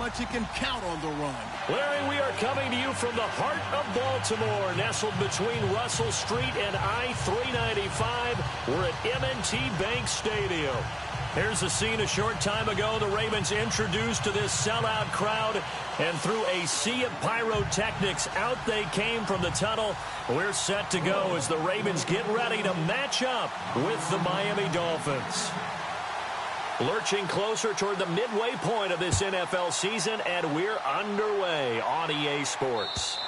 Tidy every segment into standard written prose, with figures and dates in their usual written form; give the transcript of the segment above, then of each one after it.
much he can count on the run. Larry, we are coming to you from the heart of Baltimore, nestled between Russell Street and I-395. We're at M&T Bank Stadium. Here's the scene a short time ago. The Ravens introduced to this sellout crowd, and through a sea of pyrotechnics, out they came from the tunnel. We're set to go as the Ravens get ready to match up with the Miami Dolphins. Lurching closer toward the midway point of this NFL season, and we're underway on EA Sports.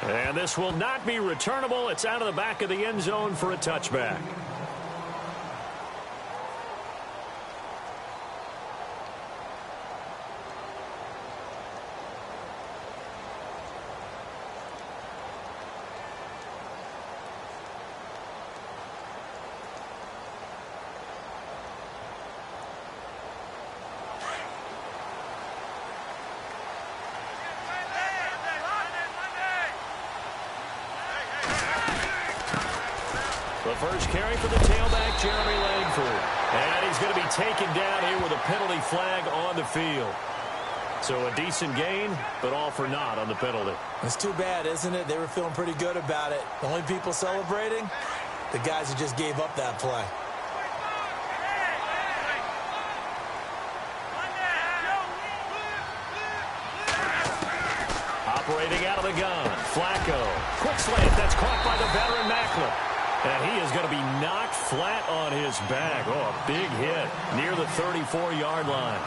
And this will not be returnable. It's out of the back of the end zone for a touchback. The first carry for the tailback, Jeremy Langford. And he's going to be taken down here with a penalty flag on the field. So a decent gain, but all for naught on the penalty. It's too bad, isn't it? They were feeling pretty good about it. The only people celebrating, the guys who just gave up that play. Operating out of the gun, Flacco. Quick slant, that's caught by the veteran Macklin. And he is going to be knocked flat on his back. Oh, a big hit near the 34-yard line.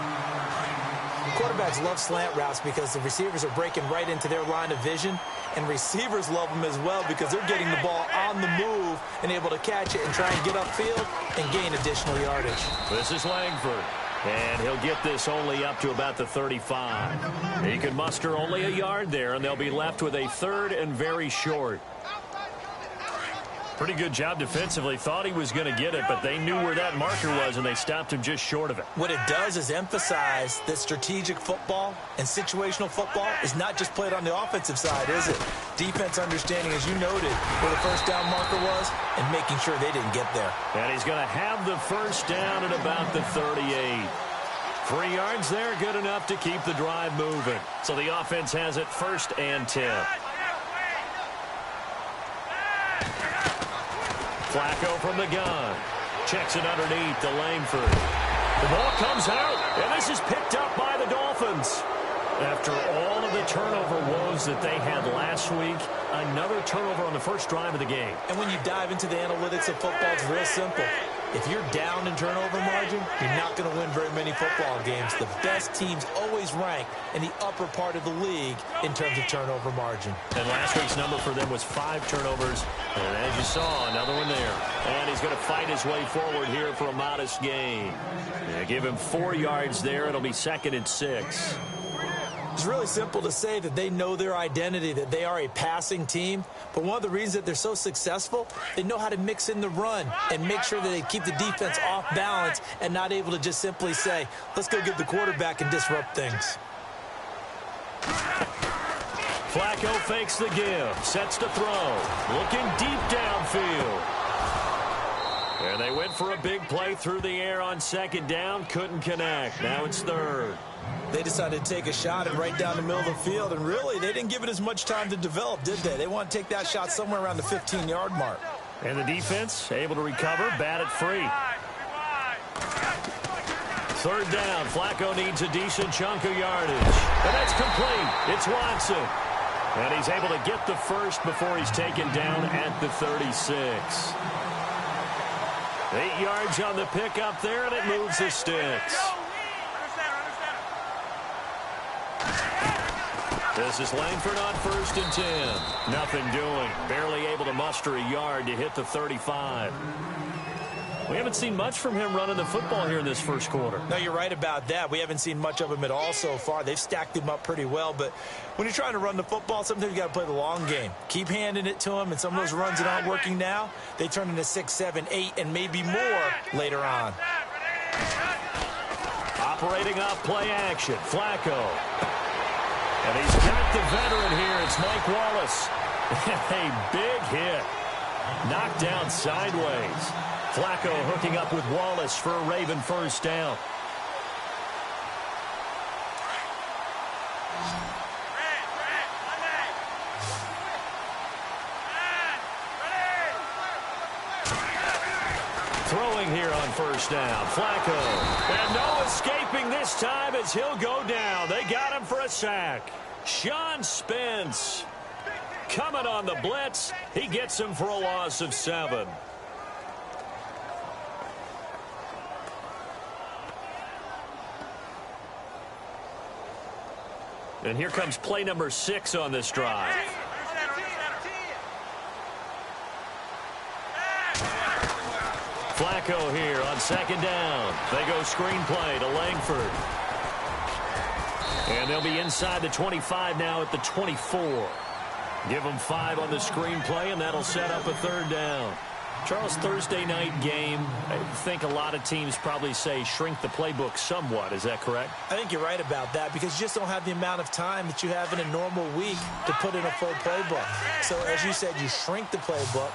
Quarterbacks love slant routes because the receivers are breaking right into their line of vision. And receivers love them as well because they're getting the ball on the move and able to catch it and try and get upfield and gain additional yardage. This is Langford. And he'll get this only up to about the 35. He can muster only a yard there, and they'll be left with a third and very short. Pretty good job defensively. Thought he was going to get it, but they knew where that marker was, and they stopped him just short of it. What it does is emphasize that strategic football and situational football is not just played on the offensive side, is it? Defense understanding, as you noted, where the first down marker was and making sure they didn't get there. And he's going to have the first down at about the 38. 3 yards there, good enough to keep the drive moving. So the offense has it 1st and 10. Flacco from the gun. Checks it underneath to Langford. The ball comes out, and this is picked up by the Dolphins. After all of the turnover woes that they had last week, another turnover on the first drive of the game. And when you dive into the analytics of football, it's real simple. If you're down in turnover margin, you're not going to win very many football games. The best teams always rank in the upper part of the league in terms of turnover margin. And last week's number for them was 5 turnovers. And as you saw, another one there. And he's going to fight his way forward here for a modest gain. Yeah, give him 4 yards there. It'll be 2nd and 6. It's really simple to say that they know their identity, that they are a passing team. But one of the reasons that they're so successful, they know how to mix in the run and make sure that they keep the defense off balance and not able to just simply say, let's go get the quarterback and disrupt things. Flacco fakes the give, sets to throw, looking deep downfield. And they went for a big play through the air on 2nd down, couldn't connect. Now it's 3rd. They decided to take a shot and right down the middle of the field, and really, they didn't give it as much time to develop, did they? They want to take that shot somewhere around the 15-yard mark. And the defense able to recover, bat it free. 3rd down, Flacco needs a decent chunk of yardage. And that's complete. It's Watson. And he's able to get the first before he's taken down at the 36. 8 yards on the pickup there, and it moves the sticks. This is Langford on 1st and 10. Nothing doing. Barely able to muster a yard to hit the 35. We haven't seen much from him running the football here in this first quarter. No, you're right about that. We haven't seen much of him at all so far. They've stacked him up pretty well. But when you're trying to run the football, sometimes you got to play the long game. Keep handing it to him, and some of those runs that aren't working now, they turn into 6, 7, 8, and maybe more later on. Operating off play action, Flacco. And he's got the veteran here. It's Mike Wallace. A big hit. Knocked down sideways. Flacco hooking up with Wallace for a Raven first down. Throwing here on first down, Flacco. And no escaping this time as he'll go down. They got him for a sack. Sean Spence coming on the blitz. He gets him for a loss of 7. And here comes play number 6 on this drive. Flacco here on second down. They go screenplay to Langford. And they'll be inside the 25 now at the 24. Give them 5 on the screenplay, and that'll set up a third down. Charles, Thursday night game, I think a lot of teams probably say shrink the playbook somewhat. Is that correct? I think you're right about that because you just don't have the amount of time that you have in a normal week to put in a full playbook. So, as you said, you shrink the playbook.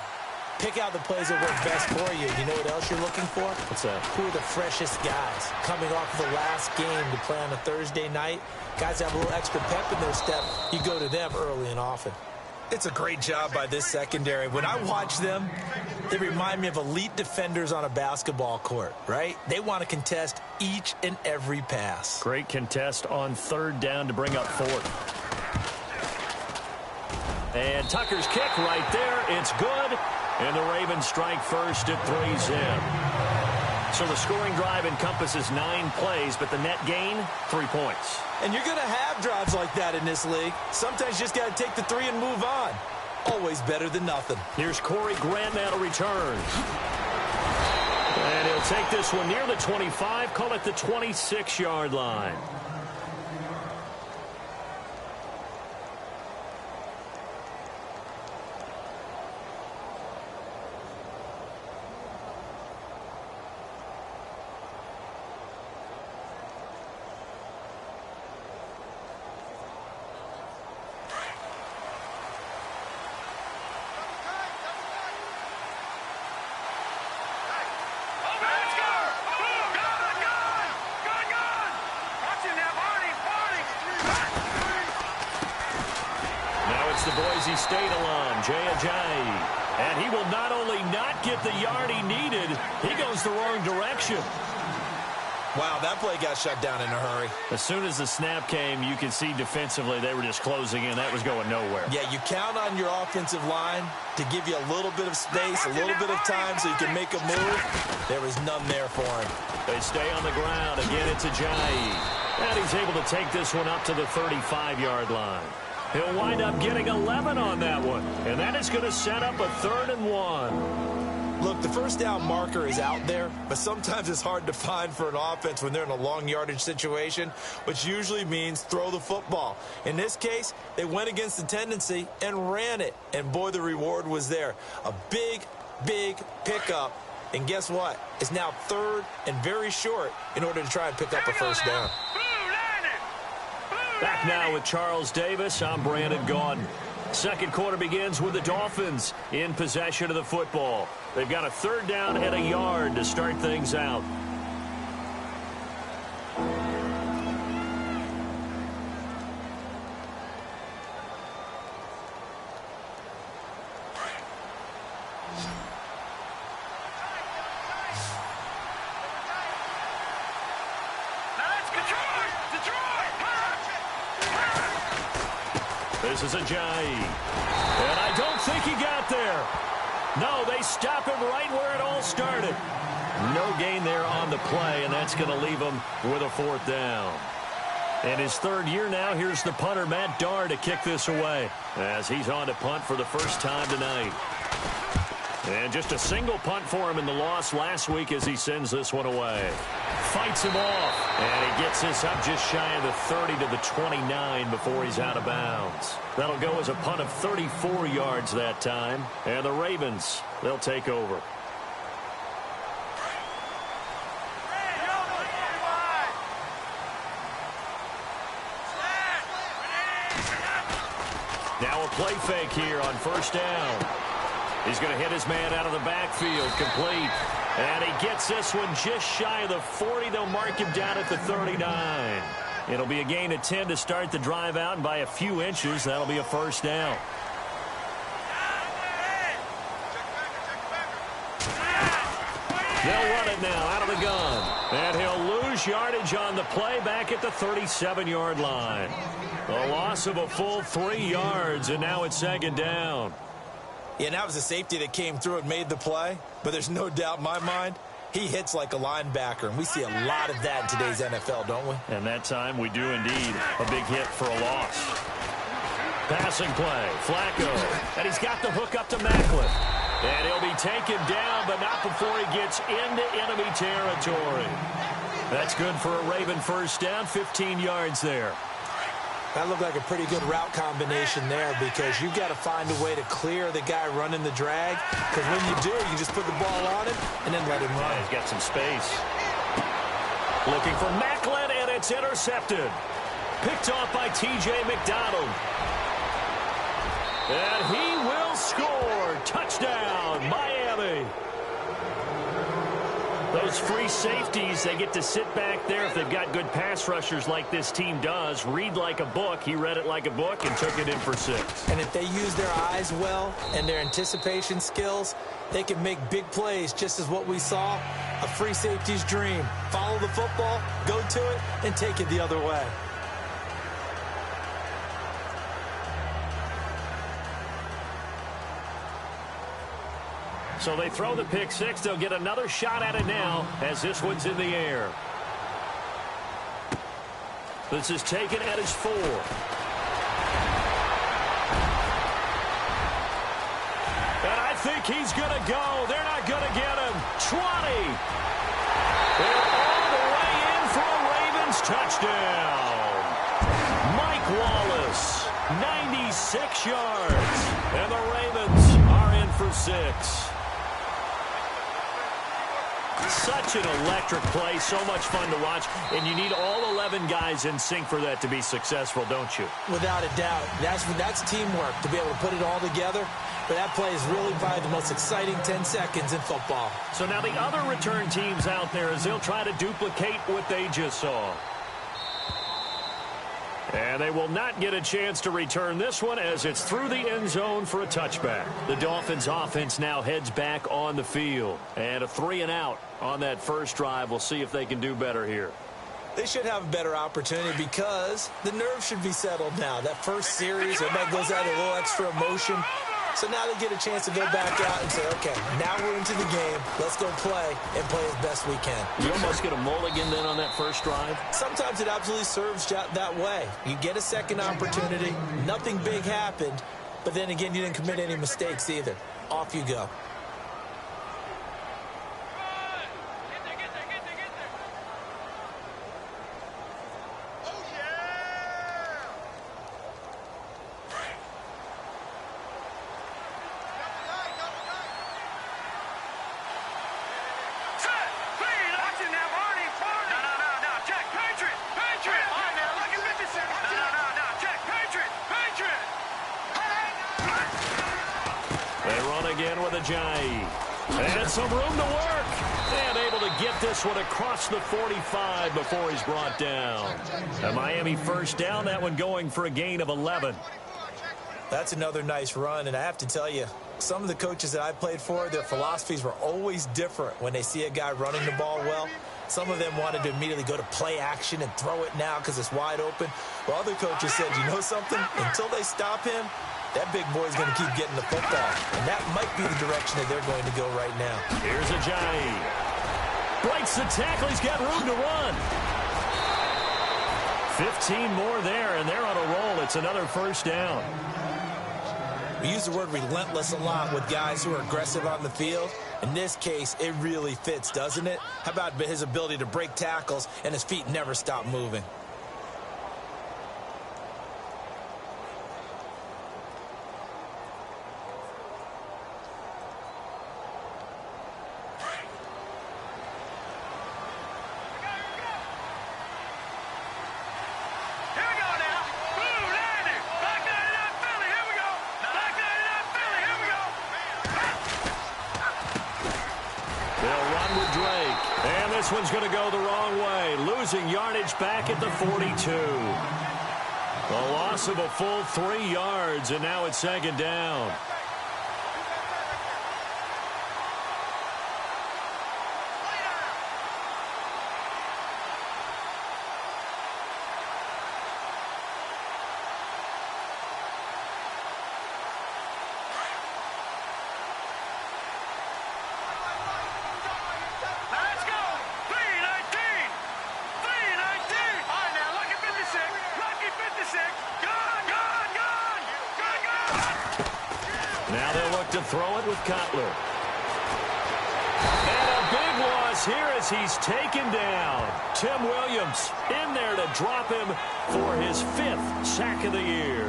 Pick out the plays that work best for you. You know what else you're looking for? What's that? Who are the freshest guys coming off of the last game to play on a Thursday night? Guys that have a little extra pep in their step, you go to them early and often. It's a great job by this secondary. When I watch them, they remind me of elite defenders on a basketball court, right? They want to contest each and every pass. Great contest on third down to bring up 4th. And Tucker's kick right there. It's good. And the Ravens strike first at 3-zip. So the scoring drive encompasses 9 plays, but the net gain, 3 points. And you're going to have drives like that in this league. Sometimes you just got to take the 3 and move on. Always better than nothing. Here's Corey Grant now to return. And he'll take this one near the 25, call it the 26-yard line. The Boise State alum, Jay Ajayi. And he will not only not get the yard he needed, he goes the wrong direction. Wow, that play got shut down in a hurry. As soon as the snap came, you could see defensively they were just closing in. That was going nowhere. Yeah, you count on your offensive line to give you a little bit of space, a little bit of time so you can make a move. There was none there for him. They stay on the ground. Again, it's Ajayi. And he's able to take this one up to the 35-yard line. He'll wind up getting 11 on that one. And that is going to set up a 3rd and 1. Look, the first down marker is out there, but sometimes it's hard to find for an offense when they're in a long yardage situation, which usually means throw the football. In this case, they went against the tendency and ran it. And, boy, the reward was there. A big, big pickup. And guess what? It's now 3rd and very short in order to try and pick up a first down. Back now with Charles Davis. I'm Brandon Gaudin. Second quarter begins with the Dolphins in possession of the football. They've got a 3rd down and a yard to start things out. This is Ajayi. And I don't think he got there. No, they stop him right where it all started. No gain there on the play, and that's going to leave him with a 4th down. And his 3rd year now, here's the punter, Matt Darr, to kick this away as he's on to punt for the first time tonight. And just a single punt for him in the loss last week as he sends this one away. Fights him off, and he gets this up just shy of the 30 to the 29 before he's out of bounds. That'll go as a punt of 34 yards that time, and the Ravens, they'll take over. Now a play fake here on first down. He's going to hit his man out of the backfield, complete. And he gets this one just shy of the 40. They'll mark him down at the 39. It'll be a gain of 10 to start the drive out, and by a few inches, that'll be a first down. They'll run it now out of the gun. And he'll lose yardage on the play back at the 37-yard line. A loss of a full 3 yards, and now it's second down. Yeah, and that was a safety that came through and made the play. But there's no doubt in my mind, he hits like a linebacker. And we see a lot of that in today's NFL, don't we? And that time we do indeed. A big hit for a loss. Passing play, Flacco. And he's got the hook up to Macklin. And he'll be taken down, but not before he gets into enemy territory. That's good for a Raven first down, 15 yards there. That looked like a pretty good route combination there because you've got to find a way to clear the guy running the drag. Because when you do, you just put the ball on him and then let him run. Yeah, he's got some space. Looking for Macklin, and it's intercepted. Picked off by T.J. McDonald. And he will score. Touchdown, Miami. Those free safeties, they get to sit back there if they've got good pass rushers like this team does. Read like a book. He read it like a book and took it in for 6. And if they use their eyes well and their anticipation skills, they can make big plays, just as what we saw. A free safety's dream. Follow the football, go to it, and take it the other way. So they throw the pick 6. They'll get another shot at it now as this one's in the air. This is taken at his 4. And I think he's going to go. They're not going to get him. 20. They're all the way in for a Ravens touchdown. Mike Wallace, 96 yards. And the Ravens are in for 6. Such an electric play, so much fun to watch, and you need all 11 guys in sync for that to be successful, don't you? Without a doubt. That's teamwork to be able to put it all together, but that play is really probably the most exciting 10 seconds in football. So now the other return teams out there as they'll try to duplicate what they just saw. And they will not get a chance to return this one as it's through the end zone for a touchback. The Dolphins offense now heads back on the field. And a 3-and-out on that first drive. We'll see if they can do better here. They should have a better opportunity because the nerves should be settled now. That first series, everybody goes out a little extra emotion. So now they get a chance to go back out and say, okay, now we're into the game. Let's go play and play as best we can. You almost get a mulligan then on that first drive? Sometimes it absolutely serves that way. You get a second opportunity. Nothing big happened. But then again, you didn't commit any mistakes either. Off you go. And some room to work. And able to get this one across the 45 before he's brought down. A Miami first down, that one going for a gain of 11. That's another nice run, and I have to tell you, some of the coaches that I played for, their philosophies were always different when they see a guy running the ball well. Some of them wanted to immediately go to play action and throw it now because it's wide open. While other coaches said, you know something? Until they stop him, that big boy's going to keep getting the football. And that might be the direction that they're going to go right now. Here's Ajayi. Breaks the tackle. He's got room to run. 15 more there, and they're on a roll. It's another first down. We use the word relentless a lot with guys who are aggressive on the field. In this case, it really fits, doesn't it? How about his ability to break tackles and his feet never stop moving? this one's going to go the wrong way. Losing yardage back at the 42. A loss of a full 3 yards, and now it's second down. Now they'll look to throw it with Cutler. And a big loss here as he's taken down. Tim Williams in there to drop him for his 5th sack of the year.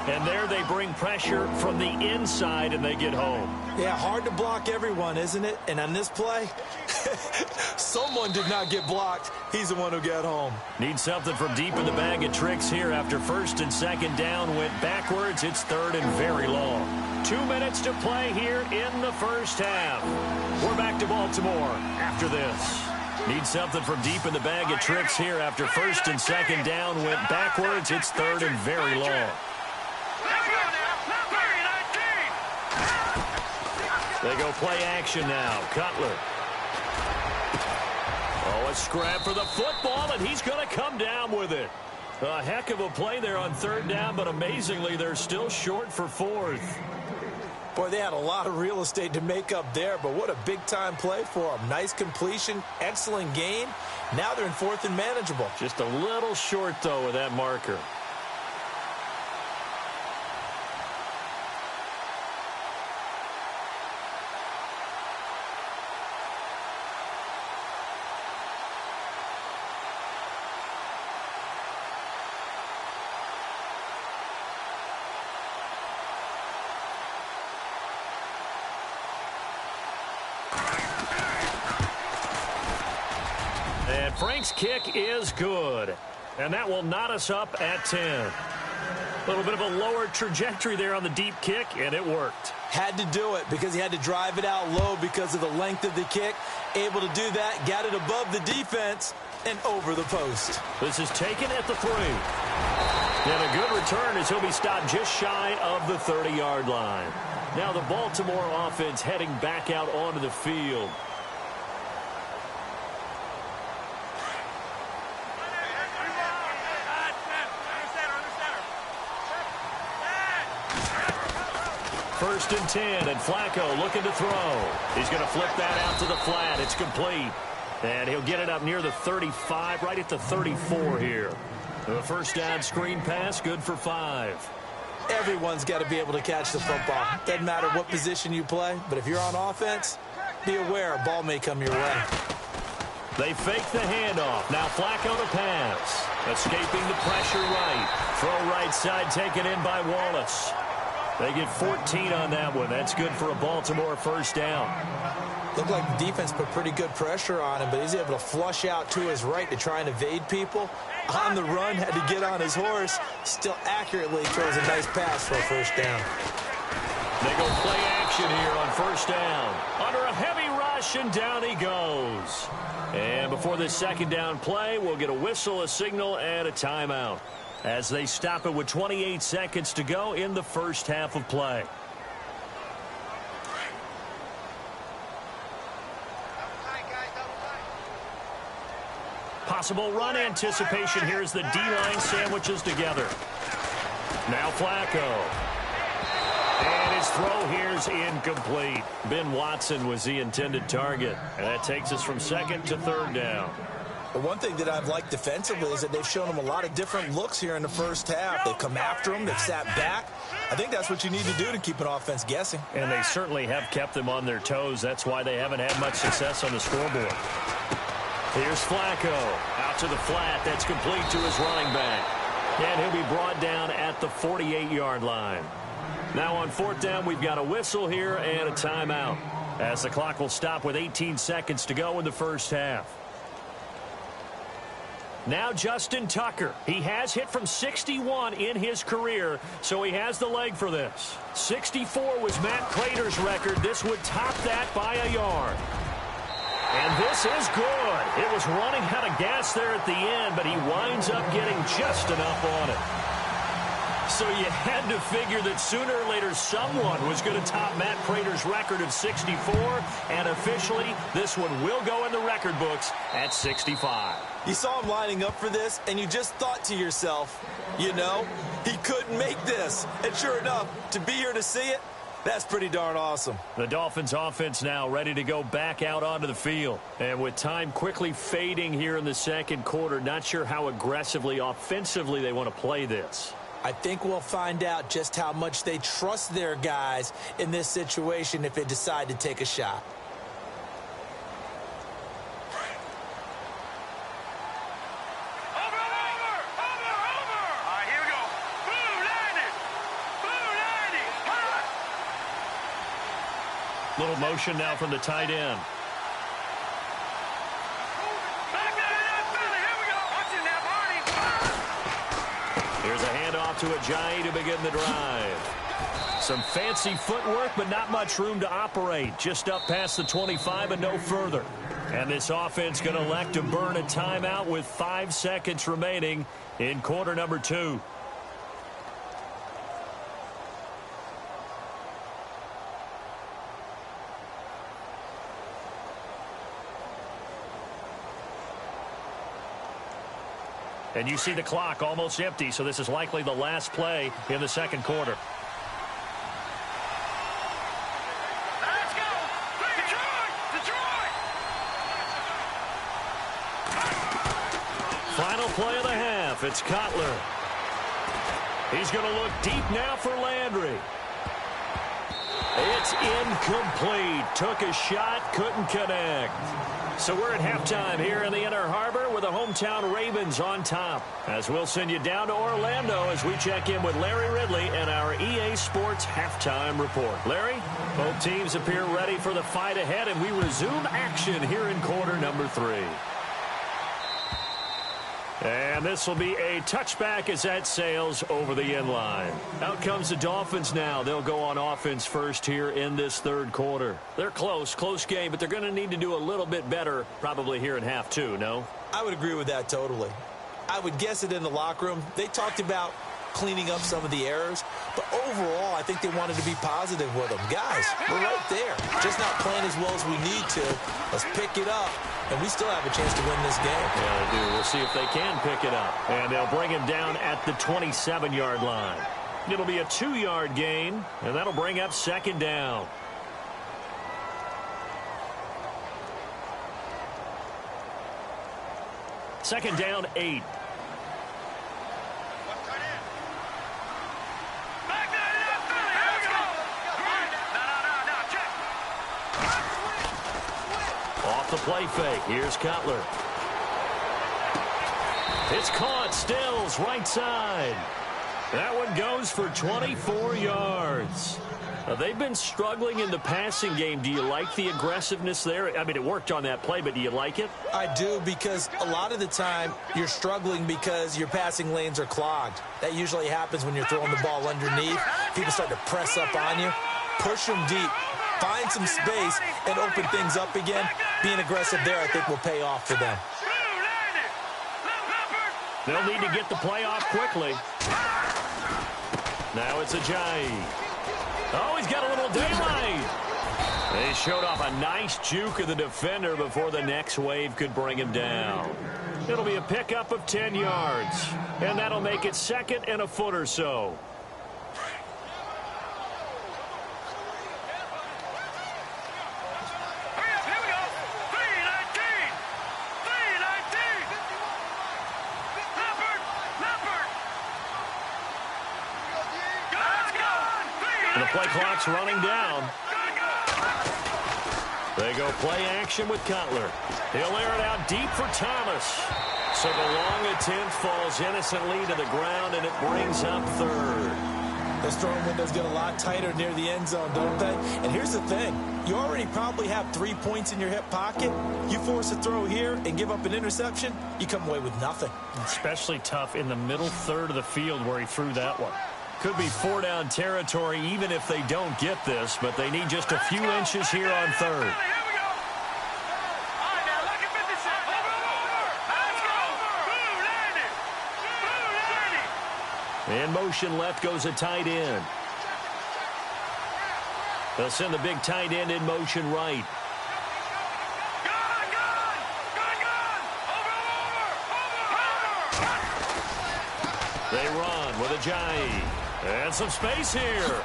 And there they bring pressure from the inside and they get home. Yeah, hard to block everyone, isn't it? And on this play, someone did not get blocked. He's the one who got home. Need something from deep in the bag of tricks here after 1st and 2nd down went backwards. It's 3rd and very long. 2 minutes to play here in the first half. We're back to Baltimore after this. Need something from deep in the bag of tricks here after 1st and 2nd down went backwards. It's 3rd and very long. They go play action now. Cutler. Oh, a scrap for the football, and he's going to come down with it. A heck of a play there on 3rd down, but amazingly, they're still short for 4th. Boy, they had a lot of real estate to make up there, but what a big-time play for them. Nice completion, excellent gain. Now they're in 4th and manageable. Just a little short, though, with that marker. And Frank's kick is good. And that will knot us up at 10. A little bit of a lower trajectory there on the deep kick, and it worked. Had to do it because he had to drive it out low because of the length of the kick. Able to do that, got it above the defense, and over the post. This is taken at the 3. And a good return as he'll be stopped just shy of the 30-yard line. Now the Baltimore offense heading back out onto the field. First and 10, and Flacco looking to throw. He's going to flip that out to the flat. It's complete. And he'll get it up near the 35, right at the 34 here. The first down screen pass, good for 5. Everyone's got to be able to catch the football. Doesn't matter what position you play, but if you're on offense, be aware a ball may come your way. They fake the handoff. Now Flacco to pass. Escaping the pressure right. Throw right side taken in by Wallace. They get 14 on that one. That's good for a Baltimore first down. Looked like the defense put pretty good pressure on him, but he's able to flush out to his right to try and evade people. On the run, had to get on his horse. Still accurately throws a nice pass for a first down. They go play action here on first down. Under a heavy rush, and down he goes. And before this second down play, we'll get a whistle, a signal, and a timeout, as they stop it with 28 seconds to go in the first half of play. Possible run anticipation here as the D-line sandwiches together. Now Flacco. And his throw here's incomplete. Ben Watson was the intended target. And that takes us from 2nd to 3rd down. But one thing that I've liked defensively is that they've shown him a lot of different looks here in the first half. They've come after him. They've sat back. I think that's what you need to do to keep an offense guessing. And they certainly have kept them on their toes. That's why they haven't had much success on the scoreboard. Here's Flacco. Out to the flat. That's complete to his running back. And he'll be brought down at the 48-yard line. Now on 4th down, we've got a whistle here and a timeout, as the clock will stop with 18 seconds to go in the first half. Now Justin Tucker. He has hit from 61 in his career, so he has the leg for this. 64 was Matt Prater's record. This would top that by a yard. And this is good. It was running out of gas there at the end, but he winds up getting just enough on it. So you had to figure that sooner or later someone was going to top Matt Prater's record of 64, and officially this one will go in the record books at 65. You saw him lining up for this, and you just thought to yourself, you know, he couldn't make this. And sure enough, to be here to see it, that's pretty darn awesome. The Dolphins offense now ready to go back out onto the field. And with time quickly fading here in the second quarter, not sure how aggressively, offensively they want to play this. I think we'll find out just how much they trust their guys in this situation if they decide to take a shot. Little motion now from the tight end. Here's a handoff to Ajayi to begin the drive. Some fancy footwork, but not much room to operate. Just up past the 25 and no further. And this offense going to elect to burn a timeout with 5 seconds remaining in quarter number 2. And you see the clock almost empty, so this is likely the last play in the second quarter. Let's go! Detroit! Detroit! Final play of the half. It's Cutler. He's going to look deep now for Landry. It's incomplete. Took a shot, couldn't connect. So we're at halftime here in the Inner Harbor with the hometown Ravens on top. As we'll send you down to Orlando as we check in with Larry Ridley and our EA Sports halftime report. Larry, both teams appear ready for the fight ahead, and we resume action here in quarter number 3. And this will be a touchback as that sails over the end line. Out comes the Dolphins now. They'll go on offense first here in this third quarter. They're close game, but they're going to need to do a little bit better probably here in half 2, no? I would agree with that totally. I would guess it in the locker room. They talked about cleaning up some of the errors, but overall, I think they wanted to be positive with them. Guys, we're right there. Just not playing as well as we need to. Let's pick it up. And we still have a chance to win this game. Yeah, they do. We'll see if they can pick it up. And they'll bring him down at the 27-yard line. It'll be a 2-yard gain, and that'll bring up second down. Second down, 8. Off the play fake. Here's Cutler. It's caught. Stills right side. That one goes for 24 yards. They've been struggling in the passing game. Do you like the aggressiveness there? I mean, it worked on that play, but do you like it? I do, because a lot of the time you're struggling because your passing lanes are clogged. That usually happens when you're throwing the ball underneath. People start to press up on you. Push them deep. Find some space and open things up again. Being aggressive there, I think, will pay off for them. They'll need to get the play off quickly. Now it's Ajayi. Oh, he's got a little daylight. They showed off a nice juke of the defender before the next wave could bring him down. It'll be a pickup of 10 yards, and that'll make it second and a foot or so. The play clock's running down. They go play action with Cutler. He'll air it out deep for Thomas. So the long attempt falls innocently to the ground, and it brings up third. Those throwing windows get a lot tighter near the end zone, don't they? And here's the thing. You already probably have 3 points in your hip pocket. You force a throw here and give up an interception, you come away with nothing. Especially tough in the middle third of the field where he threw that one. Could be 4-down territory even if they don't get this, but they need just a few inches here on third. In motion left goes a tight end. They'll send the big tight end in motion right. They run with Ajayi. And some space here.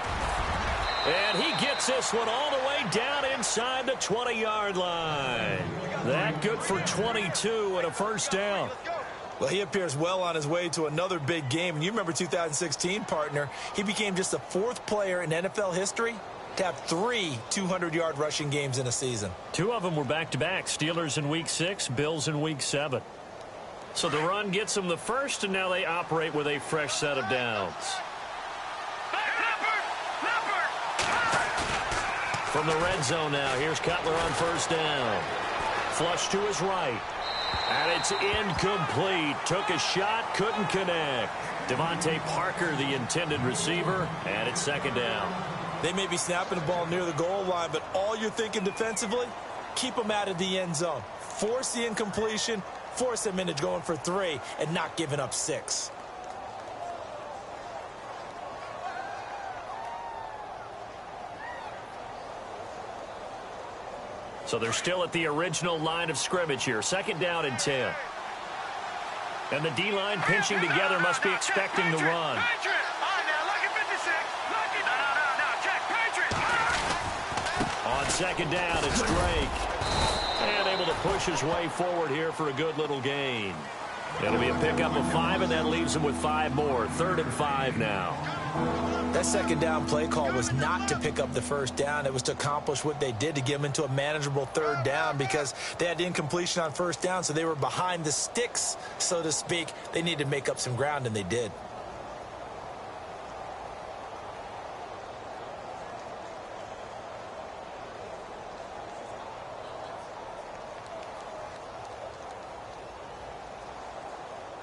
And he gets this one all the way down inside the 20-yard line. That good for 22 and a first down. Well, he appears well on his way to another big game. And you remember 2016, partner, he became just the 4th player in NFL history to have 3 200-yard rushing games in a season. 2 of them were back-to-back. Steelers in Week 6, Bills in Week 7. So the run gets them the first, and now they operate with a fresh set of downs. From the red zone now, here's Cutler on first down. Flush to his right. And it's incomplete. Took a shot, couldn't connect. Devontae Parker, the intended receiver, and it's second down. They may be snapping the ball near the goal line, but all you're thinking defensively, keep them out of the end zone. Force the incompletion, force them into going for 3, and not giving up 6. So they're still at the original line of scrimmage here. Second down and 10. And the D-line pinching together must be expecting the run. On second down, it's Drake. And able to push his way forward here for a good little gain. It'll be a pickup of 5, and that leaves him with 5 more. 3rd and 5 now. That second down play call was not to pick up the first down. It was to accomplish what they did, to get them into a manageable 3rd down, because they had incompletion on first down, so they were behind the sticks, so to speak. They needed to make up some ground, and they did.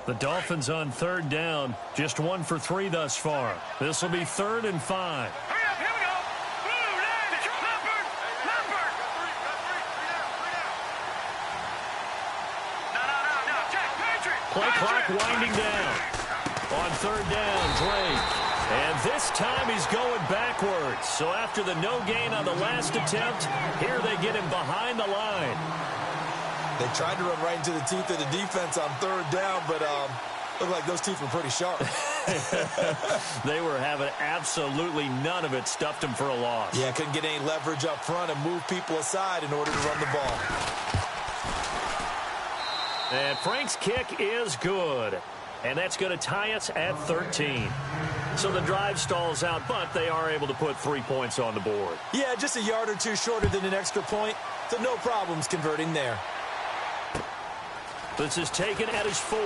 The Dolphins on 3rd down, just 1 for 3 thus far. This will be 3rd and 5. Play clock winding down. On 3rd down, Drake. And this time he's going backwards. So after the no gain on the last attempt, here they get him behind the line. They tried to run right into the teeth of the defense on 3rd down, but looked like those teeth were pretty sharp. They were having absolutely none of it. Stuffed them for a loss. Yeah, couldn't get any leverage up front and move people aside in order to run the ball. And Frank's kick is good. And that's going to tie us at 13. So the drive stalls out, but they are able to put 3 points on the board. Yeah, just a yard or 2 shorter than an extra point, so no problems converting there. This is taken at his 4.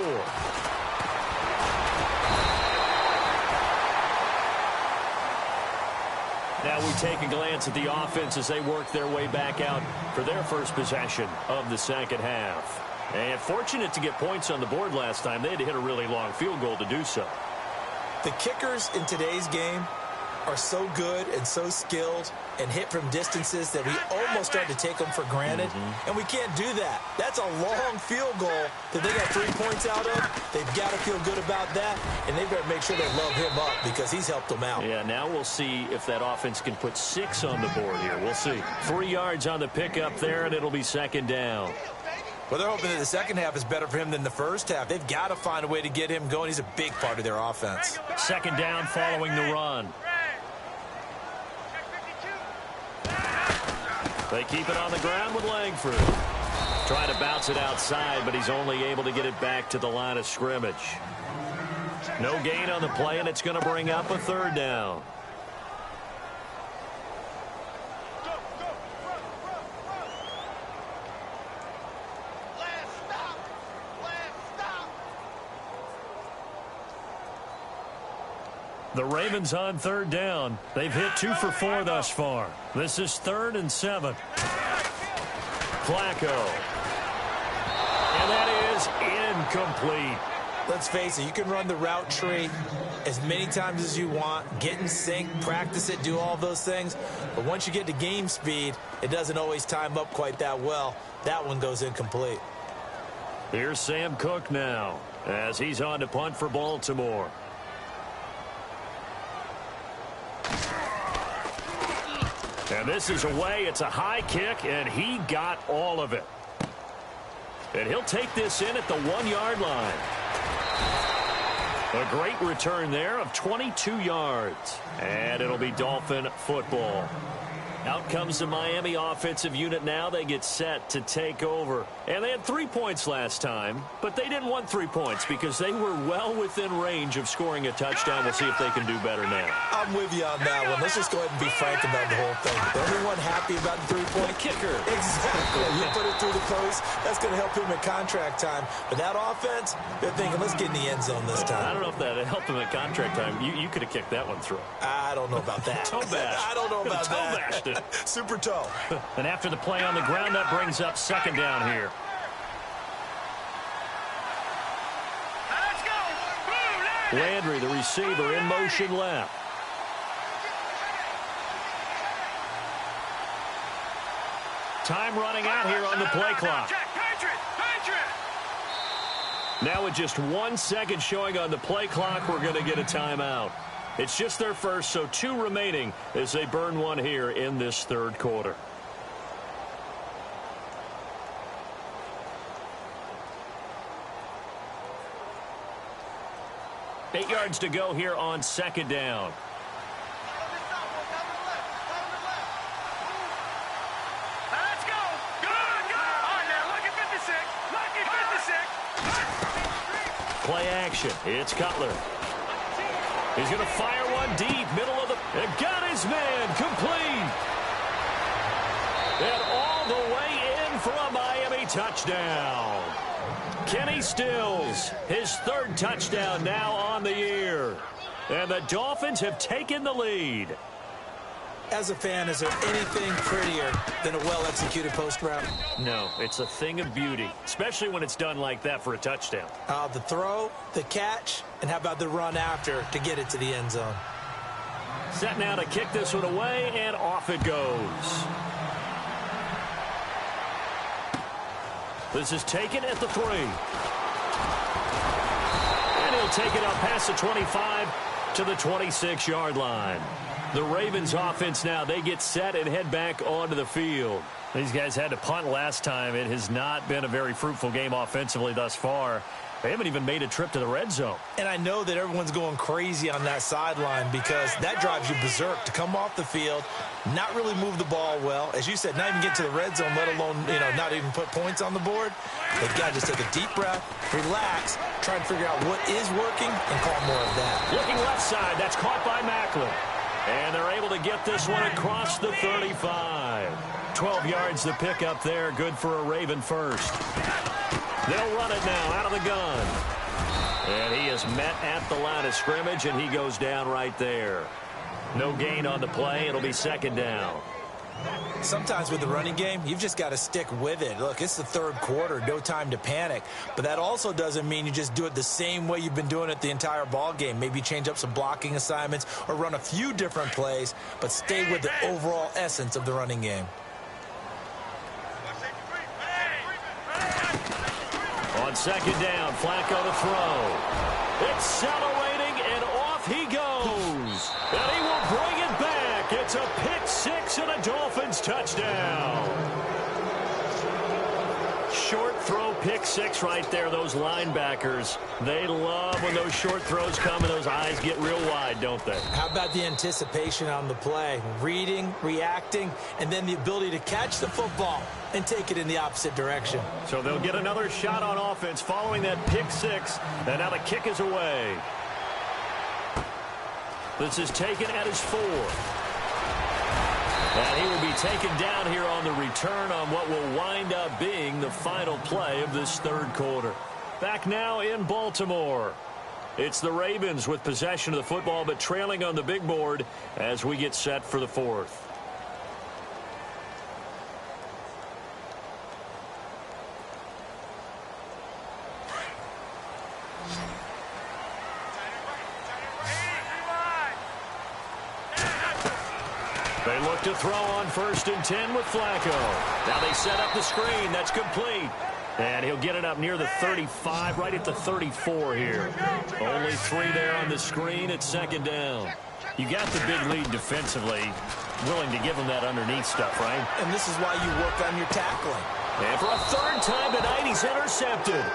Now we take a glance at the offense as they work their way back out for their first possession of the second half. And fortunate to get points on the board last time. They had to hit a really long field goal to do so. The kickers in today's game are so good and so skilled and hit from distances that we almost start to take them for granted. And we can't do that. That's a long field goal that they got 3 points out of. They've got to feel good about that, and they better make sure they love him up because he's helped them out. Yeah, now we'll see if that offense can put 6 on the board here. We'll see. 3 yards on the pickup there, and it'll be second down. Well, they're hoping that the second half is better for him than the first half. They've got to find a way to get him going. He's a big part of their offense. Second down following the run. They keep it on the ground with Langford. Trying to bounce it outside, but he's only able to get it back to the line of scrimmage. No gain on the play, and it's going to bring up a 3rd down. The Ravens on 3rd down. They've hit 2 for 4 thus far. This is 3rd and 7. Flacco. And that is incomplete. Let's face it, you can run the route tree as many times as you want, get in sync, practice it, do all those things. But once you get to game speed, it doesn't always time up quite that well. That one goes incomplete. Here's Sam Cook now as he's on to punt for Baltimore. And this is away. It's a high kick, and he got all of it. And he'll take this in at the 1-yard line. A great return there of 22 yards. And it'll be Dolphin football. Out comes the Miami offensive unit now. They get set to take over. And they had 3 points last time, but they didn't want 3 points because they were well within range of scoring a touchdown. We'll see if they can do better now. I'm with you on that one. Let's just go ahead and be frank about the whole thing. The only one happy about the 3-point kicker. Exactly. You put it through the post. That's going to help him in contract time. But that offense, they're thinking, let's get in the end zone this time. I don't know if that helped him in contract time. You could have kicked that one through. I don't know about that. Toe bash. I don't know about that. Toe bashed it. Super toe. And after the play on the ground, that brings up second down here. Let's go. Landry, the receiver, in motion left. Time running out here on the play clock. Now with just 1 second showing on the play clock, we're going to get a timeout. It's just their first, so 2 remaining as they burn one here in this third quarter. Eight yards to go here on second down. Let's go. Good. All right, now look at 56. Look at 56. Play action. It's Cutler. He's going to fire one deep, middle of the... And got his man complete. And all the way in for a Miami touchdown. Kenny Stills, his third touchdown now on the year. And the Dolphins have taken the lead. As a fan, is there anything prettier than a well-executed post route? No, it's a thing of beauty, especially when it's done like that for a touchdown. The throw, the catch, and how about the run after to get it to the end zone? Set now to kick this one away, and off it goes. This is taken at the 3. And he'll take it up past the 25 to the 26-yard line. The Ravens offense now, they get set and head back onto the field. These guys had to punt last time. It has not been a very fruitful game offensively thus far. They haven't even made a trip to the red zone. And I know that everyone's going crazy on that sideline because that drives you berserk to come off the field, not really move the ball well. As you said, not even get to the red zone, let alone, not even put points on the board. They've got to just take a deep breath, relax, try and figure out what is working and call more of that. Looking left side, that's caught by Macklin. And they're able to get this one across the 35. 12 yards to pick up there, good for a Raven first. They'll run it now out of the gun. And he is met at the line of scrimmage, and he goes down right there. No gain on the play. It'll be second down. Sometimes with the running game, you've just got to stick with it. Look, it's the third quarter, no time to panic. But that also doesn't mean you just do it the same way you've been doing it the entire ball game. Maybe change up some blocking assignments or run a few different plays, but stay with the overall essence of the running game. On second down, Flacco to throw. Accelerating, and off he goes. And he will bring it back. It's a pick six and a Dolphins touchdown. Short throw pick six right there. Those linebackers, they love when those short throws come and those eyes get real wide, don't they? How about the anticipation on the play? Reading, reacting, and then the ability to catch the football and take it in the opposite direction. So they'll get another shot on offense following that pick six, and now the kick is away. This is taken at his 4. And he will be taken down here on the return on what will wind up being the final play of this third quarter. Back now in Baltimore. It's the Ravens with possession of the football, but trailing on the big board as we get set for the fourth. They look to throw on 1st and 10 with Flacco. Now they set up the screen. That's complete. And he'll get it up near the 35, right at the 34 here. Only 3 there on the screen at second down. You got the big lead defensively. Willing to give him that underneath stuff, right? And this is why you work on your tackling. And for a 3rd time tonight, he's intercepted.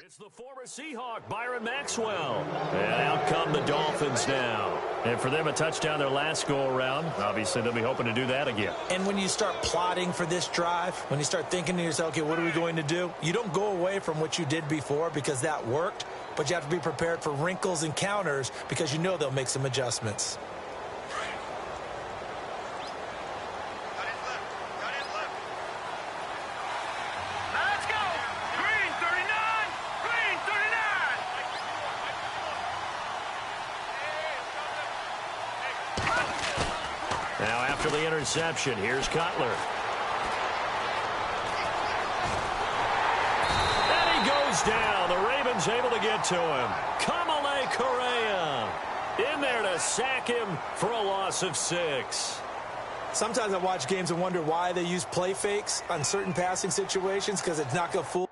It's the former Seahawk, Byron Maxwell. And out come the Dolphins now. And for them, a touchdown their last go-around. Obviously, they'll be hoping to do that again. And when you start plotting for this drive, when you start thinking to yourself, okay, what are we going to do? You don't go away from what you did before because that worked, but you have to be prepared for wrinkles and counters because you know they'll make some adjustments. Now after the interception, here's Cutler. And he goes down. The Ravens able to get to him. Kamale Correa in there to sack him for a loss of 6. Sometimes I watch games and wonder why they use play fakes on certain passing situations because it's not going to fool